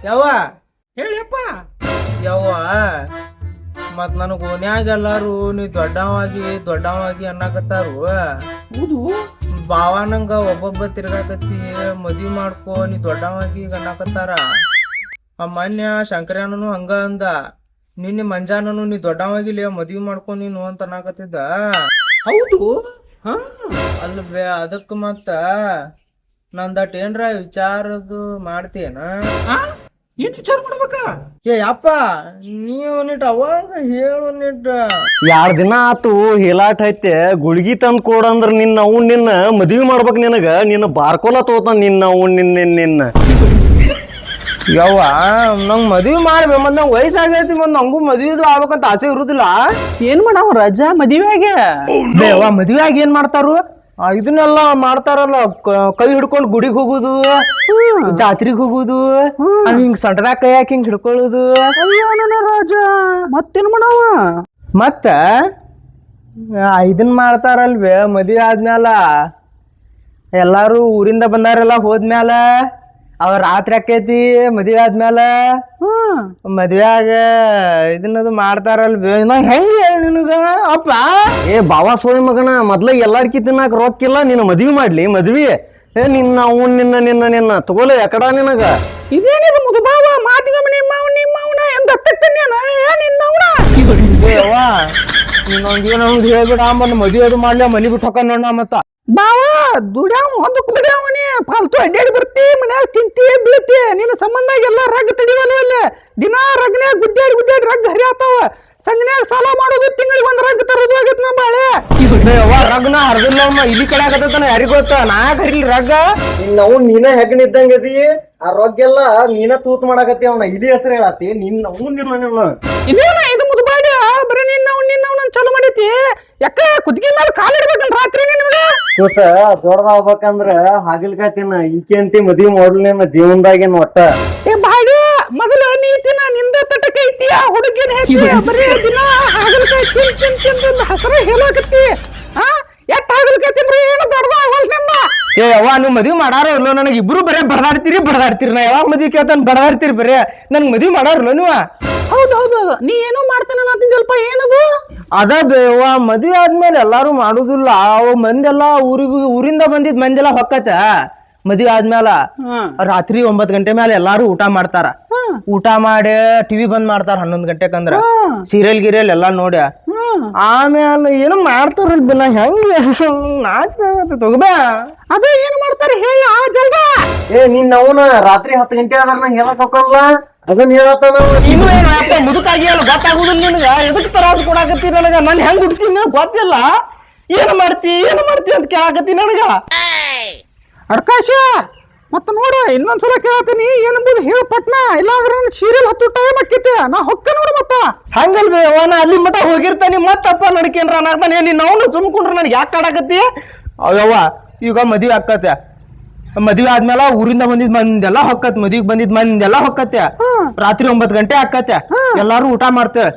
ಯವ್ವ ಹೇಳಿಯಪ್ಪ. ಯವ್ವ ಮತ್ ನನಗ ಓನ್ಯಾಗ ಎಲ್ಲಾರು ನೀ ದೊಡ್ಡವಾಗಿ ಅನ್ನಕತ್ತಾರು. ಹೌದು. ಬಾವ ನಂಗ ಒಬ್ಬೊಬ್ಬ ತಿರ್ಗಾಕತ್ತಿ ಮದ್ವಿ ಮಾಡ್ಕೋ ನೀ ದೊಡ್ಡವಾಗಿ ಅನ್ನಕತ್ತಾರ. ಆ ಮೊನ್ನೆ ಶಂಕರಣ್ಣನು ಹಂಗ ಅಂದ, ನಿನ್ನೆ ಮಂಜಾನನು ನೀ ದೊಡ್ಡವಾಗಿಲಿ ಮದ್ವಿ ಮಾಡ್ಕೊ ನೀನು ಅಂತ ಅನ್ನಕತ್ತಿದ್ದ. ಹೌದು. ಹಾ ಅಲ್ಲ ಬೇ ಅದಕ್ಕ ಮತ್ತ ನಂದಟ್ ಏನ್ರ ವಿಚಾರದು ಮಾಡ್ತೇನ? ಏನ್ ವಿಚಾರ ಮಾಡ್ಬೇಕ? ಏ ಅಪ್ಪ ನೀವನ್ನಿಟ್ಟು ಅವಾಗ ಹೇಳುನ್ನಿಟ್ಟ 2 ದಿನ ಆತು ಹೇಲಾಟ್ ಐತೆ ಗುಳಿಗಿ ತಂದ್ ಕೊಡಂದ್ರ ನಿನ್ನ ಮದ್ವಿ ಮಾಡ್ಬೇಕ್. ನಿನ್ನ ಬಾರ್ಕೋಲ ತೋತಾನ ನಿನ್ನ ಯವ್ವ ನಂಗ್ ಮದ್ವಿ ಮಾಡ್ಬೇ ಮತ್ ನಂಗ್ ವಯಸ್ಸಾಗೈತಿ ಮತ್ ನಂಗೂ ಮದ್ವಿದು ಆಗ್ಬೇಕಂತ ಆಸೆ ಇರುದಿಲ್ಲ. ಏನ್ ಮಾಡವ ರಜಾ ಮದುವೆಗೆ? ಬೇವ ಮದ್ವೆ ಆಗಿ ಏನ್ ಮಾಡ್ತಾರು? ಇದನ್ನೆಲ್ಲ ಮಾಡ್ತಾರಲ್ಲ, ಕೈ ಹಿಡ್ಕೊಂಡ್ ಗುಡಿಗೆ ಹೋಗುದು, ಜಾತ್ರೆಗೆ ಹೋಗುದು, ಹಿಂಗ್ ಸೊಂಟದಾಗ ಕೈ ಹಾಕಿ ಹಿಂಗ್ ಹಿಡ್ಕೊಳ್ಳುದು. ರಾಜ ಮತ್ತೇನ್ ಮಾಡವ? ಮತ್ತ ಇದನ್ ಮಾಡ್ತಾರಲ್ವೇ ಮದ್ವೆ ಆದ್ಮ್ಯಾಲ ಎಲ್ಲಾರು ಊರಿಂದ ಬಂದಾರೆಲ್ಲ ಹೋದ್ಮ್ಯಾಲ ಅವ ರಾತ್ರಿ ಆಕೈತಿ ಮದ್ವೆ ಆದ್ಮ್ಯಾಲ ಮದ್ವ್ಯಾಗ ಇದನ್ನದು ಮಾಡ್ತಾರಲ್ವೇ. ನಂಗ್ ಹೆಂಗ ಹೇಳಿ ನಿನಗ ಅಪ್ಪ? ಏ ಬಾವಾ ಸೋಯ್ ಮಗನ, ಮೊದ್ಲ ಎಲ್ಲಾರ್ಕಿ ತಿನ್ನಾಕ ರೊಕ್ಕಿಲ್ಲ, ನಿನ್ನ ಮದ್ವಿ ಮಾಡ್ಲಿ ಮದ್ವಿ. ಏ ನಿನ್ನ ತಗೋಲೆ ಯಾಕಡ ನಿನಗ? ಇದೇನಿದು ಮುದುಬಾವ ಮಾತಿಗೆ ನಿಮ್ಮವನ ಎಂತ ಇನ್ನೊಂದ್ ಹೇಳ್ಬಿಡ ಬಂದ್ ಮದ್ವೆ ಅದು ಮಾಡ್ಲಿ ಮನಿ ಬಿಟ್ಟು ಹೊಕ್ಕ ನೋಡ. ಮತ್ತ ಬಾವ ದುಡ್ಯಾವ ಒಂದಕ್ಕೆ ಬಿಡ್ಯಾವನಿ ಫಾಲ್ತು ಅಡ್ಡಾಡಿ ಬರ್ತಿ ಮನ್ಯಾಗ ತಿಂತಿ ಬೀಳ್ತಿ. ನಿನ್ನ ಸಂಬಂಧ ಎಲ್ಲ ರಗ್ ತಡಿವಲ್ಲ ಅಲ್ಲಿ ದಿನಾ ರಗ್ನ್ಯಾಗ ಗುದ್ದಾಡಿ ರಗ್ ಹರಿಯಾತಾವ. ಸಂಗನ್ಯಾಗ ಸಾಲ ಮಾಡೋದು ತಿಂಗಳಿಗೆ ಒಂದ್ ರಗ್ ತರೋದು ಆಗೈತಿ ನಮ್ಮ ಬಾಳೆ. ರಗ್ನ ಹರಿದಿಲ್ಲ ಇಲ್ಲಿ ಕಡೆ ಆಗತ್ತಾನ ಯಾರಿಗ ಗೊತ್ತ? ನಾ ಹರಿಲಿ ರಗ್ಗ ನೀನ ಹೆಗ್ಣಿದ್ದಂಗದಿ. ಆ ರೊಗ್ಗೆಲ್ಲ ನೀನ ತೂತ್ ಮಾಡಾಕತ್ತಿ. ಅವನ ಇಲ್ಲಿ ಹೆಸರು ಹೇಳತ್ತಿ ನಿನ್ನ. ಇದೇನ ಇದು ಮುದುಬಾಡಿ ಬರೀ ನಿನ್ನವನ್ನ ಚಾಲು ಮಾಡೈತಿ. ಯಾಕ ಕುದ್ಗಿ ಮೇಲೆ ಕಾಲಿಡ್ಬೇಕನ್ ರಾತ್ರಿ ನಿಮ್ಗೆ? ಕೂಸ ದೊಡ್ಡದಾಗ್ಬೇಕಂದ್ರ ಹಾಗಲ್ಕಾಯಿ ತಿನ್ನ. ಈಕೆ ಅಂತಿ ಮದ್ವಿ ಮಾಡ್ಲಿ ನಿನ್ನ ಜೀವನದಾಗೇನ್ ಒಟ್ಟ. ಏ ಬಾಡಿ ಮೊದಲು ನೀತಿನ ನಿಂದ ತಟಕ ಐತಿ. ಆ ಹುಡುಗಿನ ಹೆಚ್ಚಿ ಬರೀ ದಿನ ಹಾಗಲ್ಕಾಯಿ ತಿಂದ ಹಸರ ಹೇಳಾಕತ್ತಿ. ಎಟ್ಟ ಹಾಗಲ್ಕಾಯಿ ತಿಂದ್ರೆ ಏನು ದೊಡ್ಡದಾಗವಲ್ ನಿಮ್ಮ. ಏ ಅವ್ವ ನೀವು ಮದ್ವಿ ಮಾಡಾರೋ ಇಲ್ಲೋ? ನನಗೆ ಇಬ್ರು ಬರೇ ಬಡದಾಡ್ತೀರಿ. ನಾ ಯಾವಾಗ ಮದ್ವಿ ಕೇಳ್ತಾನ ಬಡದಾಡ್ತೀರಿ ಬರೇ. ನನ್ಗೆ ಮದ್ವಿ ಮಾಡಾರಲ್ಲ ನೀವು? ಹೌದು ನೀ ಏನೋ ಮಾಡ್ತಾನ ಸ್ವಲ್ಪ ಏನದು ಅದ ಬೇವ ಮದ್ವೆ ಆದ್ಮೇಲೆ ಎಲ್ಲಾರು ಮಾಡುದಿಲ್ಲ. ಅವ ಮಂದೆಲ್ಲ ಊರಿಂದ ಬಂದಿದ್ ಮಂದೆಲ್ಲ ಹೊಕ್ಕತ. ಮದ್ವೆ ಆದ್ಮೇಲ ರಾತ್ರಿ 9 ಗಂಟೆ ಮೇಲೆ ಎಲ್ಲಾರು ಊಟ ಮಾಡ್ತಾರ. ಊಟ ಮಾಡಿ ಟಿವಿ ಬಂದ್ ಮಾಡ್ತಾರ 11 ಗಂಟೆಕಂದ್ರ. ಸೀರಿಯಲ್ ಗಿರಿಯಲ್ ಎಲ್ಲಾ ನೋಡಿ ಆಮೇಲೆ ಏನು ಮಾಡ್ತಾರಲ್ ನಾ ಹೆಂಗ ನಾಚಿಕೆ ತಗೋಬೇ. ಅದ ಏನ್ ಮಾಡ್ತಾರ ಹೇಳ ಜಲ್ದ. ಏ ನಿನ್ನ ಅವನ ರಾತ್ರಿ 10 ಗಂಟೆ ಆದ್ರ ನಾ ಹೇಳಕ್ ಹೋಗಲ್ಲ. ಅದನ್ನ ಹೇಳತ್ತಾನ. ಇನ್ನು ಏನಪ್ಪ ಮುದುಕಾಗಿ ಅಲ್ಲ ಗೊತ್ತಾಗುದಿಲ್ಲ ನಿನಗ? ಎದಕ್ ತರಾಸು ಕೊಡಾಕತ್ತಿ ನನಗ? ನಾನು ಹೆಂಗ್ ಹುಡ್ತೀನಿ ಗೊತ್ತಿಲ್ಲ. ಏನು ಮಾಡ್ತಿ ಅಂತ ಕೇಳಾಕತ್ತಿ ನನಗ. ಅಡ್ಕಾಶ ಮತ್ತ ನೋಡ ಇನ್ನೊಂದ್ಸಲ ಕೇಳತ್ತೀನಿ ಏನಂಬುದು ಹೇಳ ಪಟ್ನ. ಇಲ್ಲಾಂದ್ರ ಸೀರಿಯಲ್ 10 ಟೈಮ್ ಆಕೈತಿ. ನಾ ಹೊಕ್ಕ ನೋಡು ಮತ್ತ. ಹಂಗಲ್ವೇ ಅವನ ಅಲ್ಲಿ ಮಠ ಹೋಗಿರ್ತಾನಿ ಮತ್ತಪ್ಪ ನಡ್ಕೇನ್ರ ನಾಗ್ತಾನೆ. ನೀನ್ ಅವನು ಸುಮ್ಕೊಂಡ್ರ ನನ್ಗೆ ಯಾಕೆ ಕಾಡಾಕತ್ತಿ? ಅವ್ಯವ್ವ ಈಗ ಮದ್ವೆ ಆಕತ್ತೆ. ಮದ್ವೆ ಆದ್ಮೇಲೆ ಊರಿಂದ ಬಂದಿದ್ ಮಂದೆಲ್ಲ ಹೊಕ್ಕತ್. ಮದ್ವಿಗ್ ಬಂದಿದ್ ಮಂದೆಲ್ಲ ಹೊಕ್ಕತ್ತೆ. ರಾತ್ರಿ 9 ಗಂಟೆ ಆಕತ್ತೆ. ಎಲ್ಲಾರು ಊಟ ಮಾಡ್ತೇವೆ.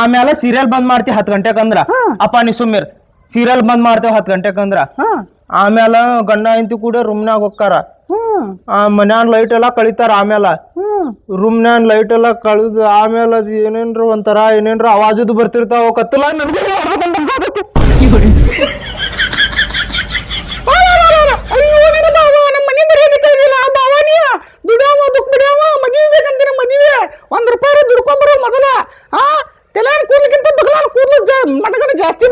ಆಮೇಲೆ ಸೀರಿಯಲ್ ಬಂದ್ ಮಾಡ್ತಿ 10 ಗಂಟೆಕಂದ್ರ. ಅಪ್ಪ ನೀ ಸುಮ್ಮಿರ್. ಸೀರಿಯಲ್ ಬಂದ್ ಮಾಡ್ತೇವೆ 10 ಗಂಟೆಕಂದ್ರ. ಆಮೇಲೆ ಗಂಡ ಹೆಂಡತಿ ಕೂಡ ರೂಮ್ನಾಗ ಹೋಗ್ತಾರ. ಮನ್ಯಾನ ಲೈಟ್ ಎಲ್ಲಾ ಕಳಿತಾರ. ಆಮೇಲೆ ರೂಮ್ನ್ಯಾನ್ ಲೈಟ್ ಎಲ್ಲಾ ಕಳಿದು ಆಮೇಲೆ ಅದ್ ಏನೇನ್ರ ಒಂಥರ ಏನೇನ್ರ ಅವಾಜದು ಬರ್ತಿರ್ತಾವ. ಕತ್ತಲ ನನಗೆ ₹1 ದುಡ್ಕೊಂಬರೋ ಮೊದಲ. ತೆಲೆನ್ ಕೂದ್ಲಿಕ್ಕಿಂತ ಬಗಲಾನ್ ಕೂದ್ಲು ಮಟಗನ ಜಾಸ್ತಿ